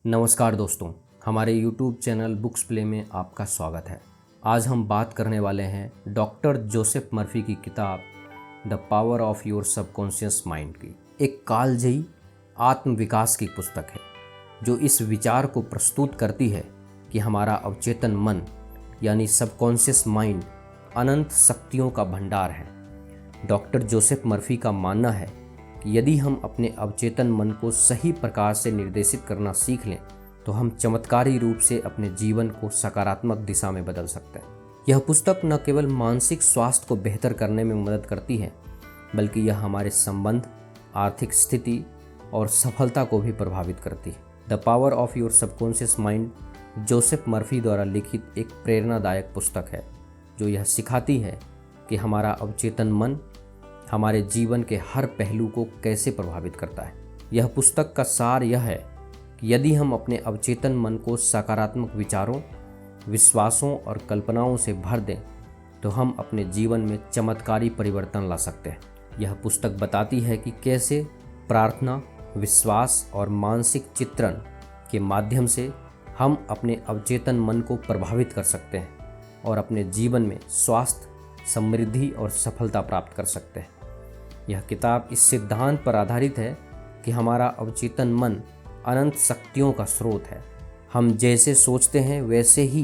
नमस्कार दोस्तों, हमारे YouTube चैनल बुक्स प्ले में आपका स्वागत है। आज हम बात करने वाले हैं डॉक्टर जोसेफ मर्फी की किताब the power of your subconscious mind की। एक कालजयी आत्मविकास की पुस्तक है जो इस विचार को प्रस्तुत करती है कि हमारा अवचेतन मन यानी सबकॉन्शियस माइंड अनंत शक्तियों का भंडार है। डॉक्टर जोसेफ मर्फी का मानना है कि यदि हम अपने अवचेतन मन को सही प्रकार से निर्देशित करना सीख लें तो हम चमत्कारी रूप से अपने जीवन को सकारात्मक दिशा में बदल सकते हैं। यह पुस्तक न केवल मानसिक स्वास्थ्य को बेहतर करने में मदद करती है बल्कि यह हमारे संबंध, आर्थिक स्थिति और सफलता को भी प्रभावित करती है। The power of your subconscious mind Joseph Murphy द्वारा लिखित एक प्रेरणादायक पुस्तक है जो यह सिखाती है कि हमारा अवचेतन मन हमारे जीवन के हर पहलू को कैसे प्रभावित करता है। यह पुस्तक का सार यह है कि यदि हम अपने अवचेतन मन को सकारात्मक विचारों, विश्वासों और कल्पनाओं से भर दें तो हम अपने जीवन में चमत्कारी परिवर्तन ला सकते हैं। यह पुस्तक बताती है कि कैसे प्रार्थना, विश्वास और मानसिक चित्रण के माध्यम से हम अपने अवचेतन मन को प्रभावित कर सकते हैं और अपने जीवन में स्वास्थ्य, समृद्धि और सफलता प्राप्त कर सकते हैं। यह किताब इस सिद्धांत पर आधारित है कि हमारा अवचेतन मन अनंत शक्तियों का स्रोत है। हम जैसे सोचते हैं वैसे ही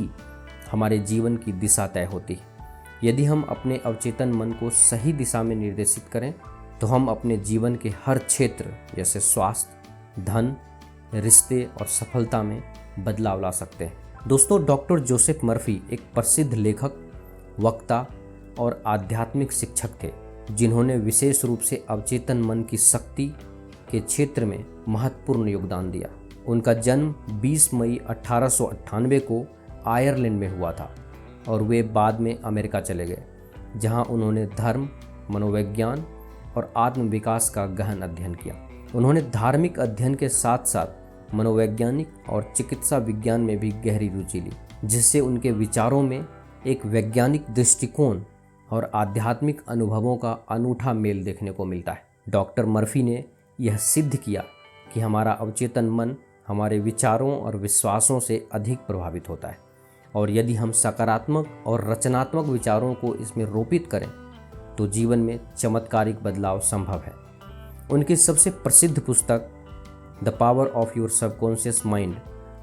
हमारे जीवन की दिशा तय होती है। यदि हम अपने अवचेतन मन को सही दिशा में निर्देशित करें तो हम अपने जीवन के हर क्षेत्र जैसे स्वास्थ्य, धन, रिश्ते और सफलता में बदलाव ला सकते हैं। दोस्तों, डॉक्टर जोसेफ मर्फी एक प्रसिद्ध लेखक, वक्ता और आध्यात्मिक शिक्षक थे जिन्होंने विशेष रूप से अवचेतन मन की शक्ति के क्षेत्र में महत्वपूर्ण योगदान दिया। उनका जन्म 20 मई 1898 को आयरलैंड में हुआ था और वे बाद में अमेरिका चले गए जहां उन्होंने धर्म, मनोविज्ञान और आत्मविकास का गहन अध्ययन किया। उन्होंने धार्मिक अध्ययन के साथ साथ मनोवैज्ञानिक और चिकित्सा विज्ञान में भी गहरी रुचि ली, जिससे उनके विचारों में एक वैज्ञानिक दृष्टिकोण और आध्यात्मिक अनुभवों का अनूठा मेल देखने को मिलता है। डॉक्टर मर्फी ने यह सिद्ध किया कि हमारा अवचेतन मन हमारे विचारों और विश्वासों से अधिक प्रभावित होता है और यदि हम सकारात्मक और रचनात्मक विचारों को इसमें रोपित करें तो जीवन में चमत्कारिक बदलाव संभव है। उनकी सबसे प्रसिद्ध पुस्तक the power of your subconscious mind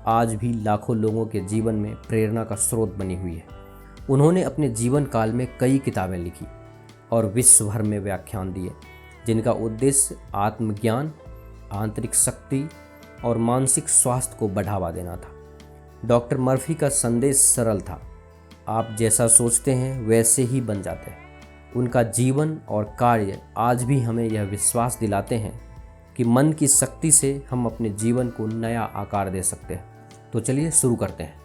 आज भी लाखों लोगों के जीवन में प्रेरणा का स्रोत बनी हुई है। उन्होंने अपने जीवन काल में कई किताबें लिखी और विश्व भर में व्याख्यान दिए जिनका उद्देश्य आत्मज्ञान, आंतरिक शक्ति और मानसिक स्वास्थ्य को बढ़ावा देना था। डॉक्टर मर्फी का संदेश सरल था, आप जैसा सोचते हैं वैसे ही बन जाते हैं। उनका जीवन और कार्य आज भी हमें यह विश्वास दिलाते हैं कि मन की शक्ति से हम अपने जीवन को नया आकार दे सकते हैं। तो चलिए शुरू करते हैं।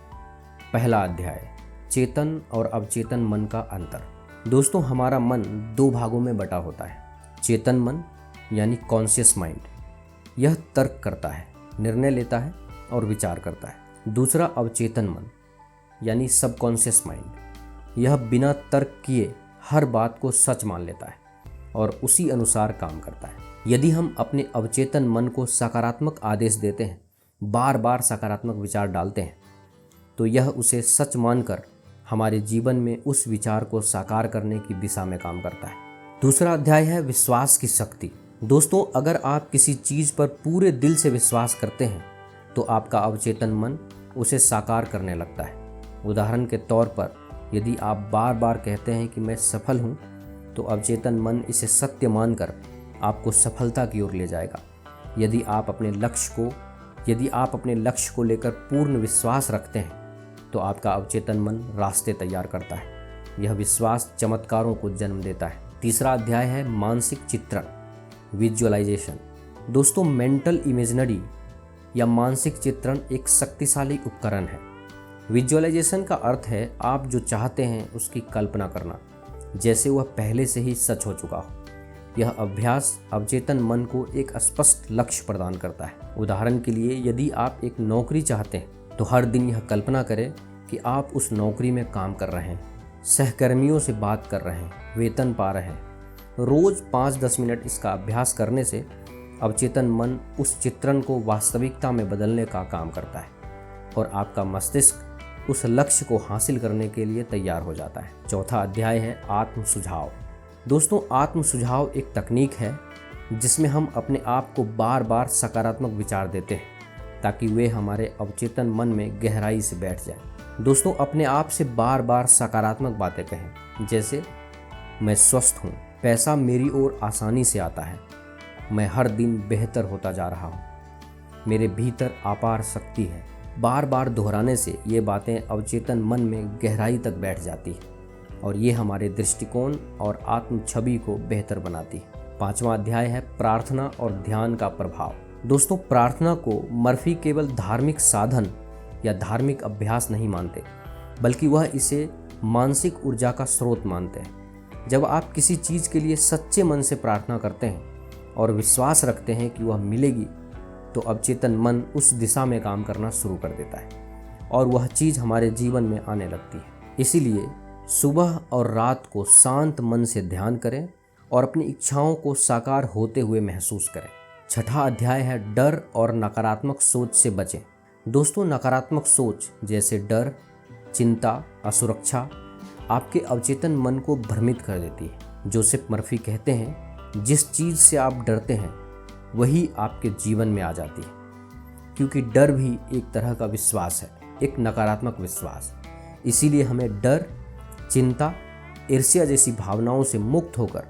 पहला अध्याय, चेतन और अवचेतन मन का अंतर। दोस्तों, हमारा मन दो भागों में बटा होता है। चेतन मन यानी कॉन्शियस माइंड, यह तर्क करता है, निर्णय लेता है और विचार करता है। दूसरा अवचेतन मन यानी सबकॉन्शियस माइंड, यह बिना तर्क किए हर बात को सच मान लेता है और उसी अनुसार काम करता है। यदि हम अपने अवचेतन मन को सकारात्मक आदेश देते हैं, बार बार सकारात्मक विचार डालते हैं, तो यह उसे सच मानकर हमारे जीवन में उस विचार को साकार करने की दिशा में काम करता है। दूसरा अध्याय है विश्वास की शक्ति। दोस्तों, अगर आप किसी चीज़ पर पूरे दिल से विश्वास करते हैं तो आपका अवचेतन मन उसे साकार करने लगता है। उदाहरण के तौर पर, यदि आप बार बार कहते हैं कि मैं सफल हूँ, तो अवचेतन मन इसे सत्य मानकर आपको सफलता की ओर ले जाएगा। यदि आप अपने लक्ष्य को लेकर पूर्ण विश्वास रखते हैं तो आपका अवचेतन मन रास्ते तैयार करता है। यह विश्वास चमत्कारों को जन्म देता है। तीसरा अध्याय है मानसिक चित्रण, विजुअलाइजेशन। दोस्तों, मेंटल इमेजिनरी या मानसिक चित्रण एक शक्तिशाली उपकरण है। विजुअलाइजेशन का अर्थ है आप जो चाहते हैं उसकी कल्पना करना जैसे वह पहले से ही सच हो चुका हो। यह अभ्यास अवचेतन मन को एक स्पष्ट लक्ष्य प्रदान करता है। उदाहरण के लिए, यदि आप एक नौकरी चाहते हैं तो हर दिन यह कल्पना करें कि आप उस नौकरी में काम कर रहे हैं, सहकर्मियों से बात कर रहे हैं, वेतन पा रहे हैं। रोज़ 5-10 मिनट इसका अभ्यास करने से अवचेतन मन उस चित्रण को वास्तविकता में बदलने का काम करता है और आपका मस्तिष्क उस लक्ष्य को हासिल करने के लिए तैयार हो जाता है। चौथा अध्याय है आत्म सुझाव। दोस्तों, आत्म सुझाव एक तकनीक है जिसमें हम अपने आप को बार बार सकारात्मक विचार देते हैं ताकि वे हमारे अवचेतन मन में गहराई से बैठ जाएं। दोस्तों, अपने आप से बार बार सकारात्मक बातें कहें, जैसे मैं स्वस्थ हूँ, पैसा मेरी ओर आसानी से आता है, मैं हर दिन बेहतर होता जा रहा हूँ, मेरे भीतर अपार शक्ति है। बार बार दोहराने से ये बातें अवचेतन मन में गहराई तक बैठ जाती है और ये हमारे दृष्टिकोण और आत्म छवि को बेहतर बनाती है। पांचवा अध्याय है प्रार्थना और ध्यान का प्रभाव। दोस्तों, प्रार्थना को मर्फी केवल धार्मिक साधन या धार्मिक अभ्यास नहीं मानते, बल्कि वह इसे मानसिक ऊर्जा का स्रोत मानते हैं। जब आप किसी चीज़ के लिए सच्चे मन से प्रार्थना करते हैं और विश्वास रखते हैं कि वह मिलेगी, तो अवचेतन मन उस दिशा में काम करना शुरू कर देता है और वह चीज़ हमारे जीवन में आने लगती है। इसीलिए सुबह और रात को शांत मन से ध्यान करें और अपनी इच्छाओं को साकार होते हुए महसूस करें। छठा अध्याय है डर और नकारात्मक सोच से बचें। दोस्तों, नकारात्मक सोच जैसे डर, चिंता, असुरक्षा आपके अवचेतन मन को भ्रमित कर देती है। जोसेफ मर्फी कहते हैं, जिस चीज़ से आप डरते हैं वही आपके जीवन में आ जाती है, क्योंकि डर भी एक तरह का विश्वास है, एक नकारात्मक विश्वास। इसीलिए हमें डर, चिंता, ईर्ष्या जैसी भावनाओं से मुक्त होकर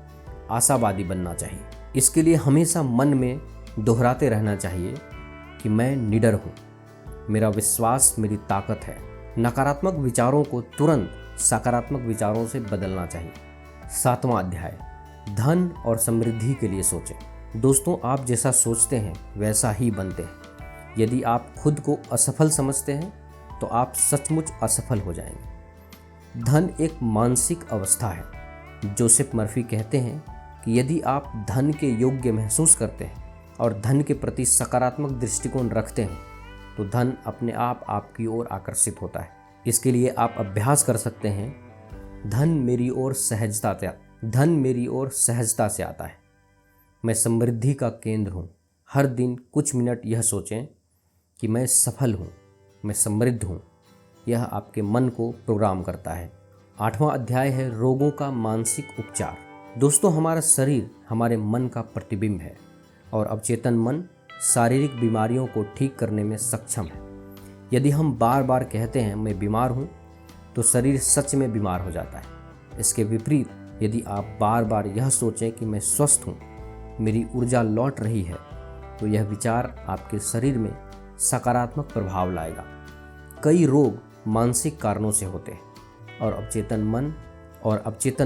आशावादी बनना चाहिए। इसके लिए हमेशा मन में दोहराते रहना चाहिए कि मैं निडर हूँ, मेरा विश्वास मेरी ताकत है। नकारात्मक विचारों को तुरंत सकारात्मक विचारों से बदलना चाहिए। सातवां अध्याय धन और समृद्धि के लिए सोचें। दोस्तों, आप जैसा सोचते हैं वैसा ही बनते हैं। यदि आप खुद को असफल समझते हैं तो आप सचमुच असफल हो जाएंगे। धन एक मानसिक अवस्था है। जोसेफ मर्फी कहते हैं कि यदि आप धन के योग्य महसूस करते हैं और धन के प्रति सकारात्मक दृष्टिकोण रखते हैं तो धन अपने आप आपकी ओर आकर्षित होता है। इसके लिए आप अभ्यास कर सकते हैं, धन मेरी ओर सहजता से आता है, मैं समृद्धि का केंद्र हूँ। हर दिन कुछ मिनट यह सोचें कि मैं सफल हूँ, मैं समृद्ध हूँ। यह आपके मन को प्रोग्राम करता है। आठवां अध्याय है रोगों का मानसिक उपचार। दोस्तों, हमारा शरीर हमारे मन का प्रतिबिंब है और अवचेतन मन शारीरिक बीमारियों को ठीक करने में सक्षम है। यदि हम बार बार कहते हैं मैं बीमार हूँ, तो शरीर सच में बीमार हो जाता है। इसके विपरीत यदि आप बार बार यह सोचें कि मैं स्वस्थ हूँ, मेरी ऊर्जा लौट रही है, तो यह विचार आपके शरीर में सकारात्मक प्रभाव लाएगा। कई रोग मानसिक कारणों से होते हैं और अवचेतन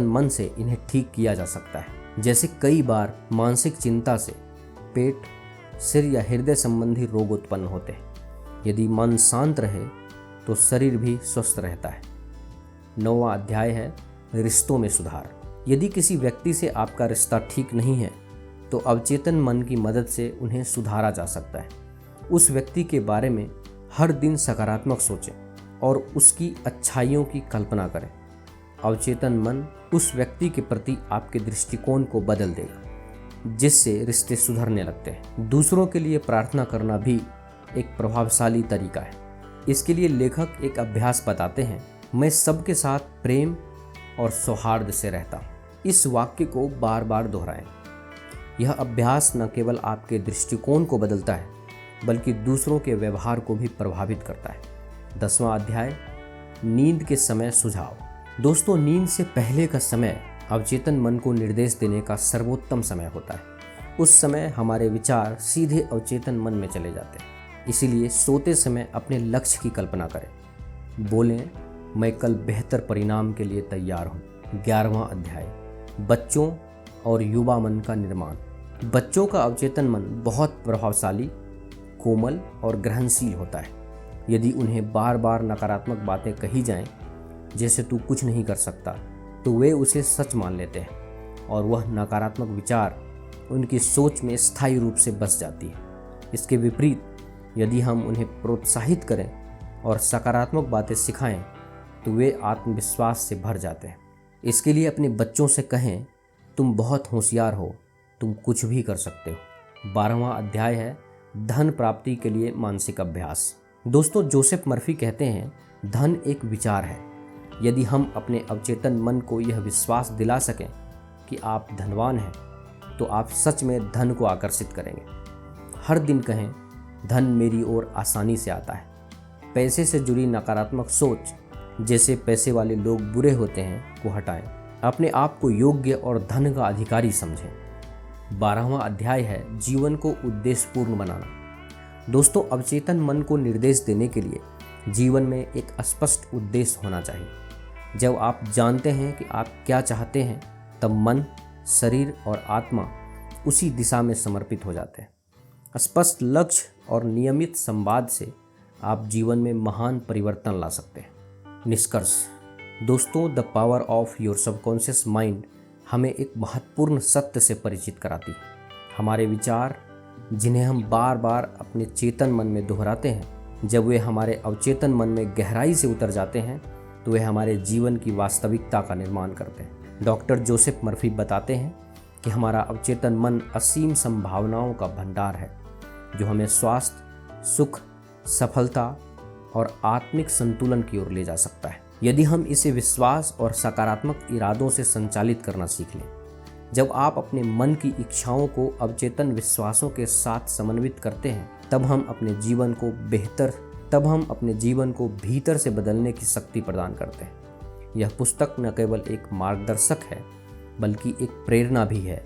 मन से इन्हें ठीक किया जा सकता है। जैसे कई बार मानसिक चिंता से पेट, सिर या हृदय संबंधी रोग उत्पन्न होते हैं। यदि मन शांत रहे तो शरीर भी स्वस्थ रहता है। 9वां अध्याय है रिश्तों में सुधार। यदि किसी व्यक्ति से आपका रिश्ता ठीक नहीं है तो अवचेतन मन की मदद से उन्हें सुधारा जा सकता है। उस व्यक्ति के बारे में हर दिन सकारात्मक सोचें और उसकी अच्छाइयों की कल्पना करें। अवचेतन मन उस व्यक्ति के प्रति आपके दृष्टिकोण को बदल देगा, जिससे रिश्ते सुधरने लगते हैं। दूसरों के लिए प्रार्थना करना भी एक प्रभावशाली तरीका है। इसके लिए लेखक एक अभ्यास बताते हैं, मैं सबके साथ प्रेम और सौहार्द से रहता हूँ। इस वाक्य को बार बार दोहराएं। यह अभ्यास न केवल आपके दृष्टिकोण को बदलता है, बल्कि दूसरों के व्यवहार को भी प्रभावित करता है। 10वां अध्याय नींद के समय सुझाव। दोस्तों, नींद से पहले का समय अवचेतन मन को निर्देश देने का सर्वोत्तम समय होता है। उस समय हमारे विचार सीधे अवचेतन मन में चले जाते हैं। इसीलिए सोते समय अपने लक्ष्य की कल्पना करें। बोलें, मैं कल बेहतर परिणाम के लिए तैयार हूँ। 11वां अध्याय बच्चों और युवा मन का निर्माण। बच्चों का अवचेतन मन बहुत प्रभावशाली, कोमल और ग्रहणशील होता है। यदि उन्हें बार बार नकारात्मक बातें कही जाएं, जैसे तू कुछ नहीं कर सकता, तो वे उसे सच मान लेते हैं और वह नकारात्मक विचार उनकी सोच में स्थायी रूप से बस जाती है। इसके विपरीत यदि हम उन्हें प्रोत्साहित करें और सकारात्मक बातें सिखाएं, तो वे आत्मविश्वास से भर जाते हैं। इसके लिए अपने बच्चों से कहें, तुम बहुत होशियार हो, तुम कुछ भी कर सकते हो। 12वां अध्याय है धन प्राप्ति के लिए मानसिक अभ्यास। दोस्तों, जोसेफ मर्फी कहते हैं, धन एक विचार है। यदि हम अपने अवचेतन मन को यह विश्वास दिला सकें कि आप धनवान हैं, तो आप सच में धन को आकर्षित करेंगे। हर दिन कहें, धन मेरी ओर आसानी से आता है। पैसे से जुड़ी नकारात्मक सोच, जैसे पैसे वाले लोग बुरे होते हैं, को हटाएं। अपने आप को योग्य और धन का अधिकारी समझें। 12वां अध्याय है जीवन को उद्देश्यपूर्ण बनाना। दोस्तों, अवचेतन मन को निर्देश देने के लिए जीवन में एक स्पष्ट उद्देश्य होना चाहिए। जब आप जानते हैं कि आप क्या चाहते हैं, तब मन, शरीर और आत्मा उसी दिशा में समर्पित हो जाते हैं। स्पष्ट लक्ष्य और नियमित संवाद से आप जीवन में महान परिवर्तन ला सकते हैं। निष्कर्ष। दोस्तों, the power of your subconscious mind हमें एक महत्वपूर्ण सत्य से परिचित कराती है। हमारे विचार, जिन्हें हम बार बार अपने चेतन मन में दोहराते हैं, जब वे हमारे अवचेतन मन में गहराई से उतर जाते हैं, तो वे हमारे जीवन की वास्तविकता का निर्माण करते हैं। डॉक्टर जोसेफ मर्फी बताते हैं कि हमारा अवचेतन मन असीम संभावनाओं का भंडार है, जो हमें स्वास्थ्य, सुख, सफलता और आत्मिक संतुलन की ओर ले जा सकता है, यदि हम इसे विश्वास और सकारात्मक इरादों से संचालित करना सीख लें। जब आप अपने मन की इच्छाओं को अवचेतन विश्वासों के साथ समन्वित करते हैं, तब हम अपने जीवन को भीतर से बदलने की शक्ति प्रदान करते हैं। यह पुस्तक न केवल एक मार्गदर्शक है, बल्कि एक प्रेरणा भी है,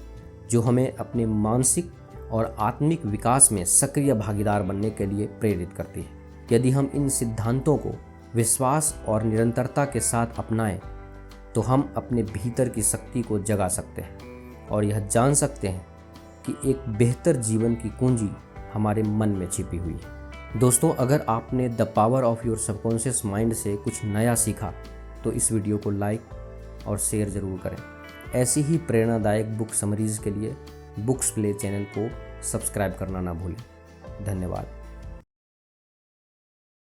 जो हमें अपने मानसिक और आत्मिक विकास में सक्रिय भागीदार बनने के लिए प्रेरित करती है। यदि हम इन सिद्धांतों को विश्वास और निरंतरता के साथ अपनाएं, तो हम अपने भीतर की शक्ति को जगा सकते हैं और यह जान सकते हैं कि एक बेहतर जीवन की कुंजी हमारे मन में छिपी हुई है। दोस्तों, अगर आपने the power of your subconscious mind से कुछ नया सीखा, तो इस वीडियो को लाइक और शेयर ज़रूर करें। ऐसी ही प्रेरणादायक बुक समरीज़ के लिए बुक्स प्ले चैनल को सब्सक्राइब करना ना भूलें। धन्यवाद।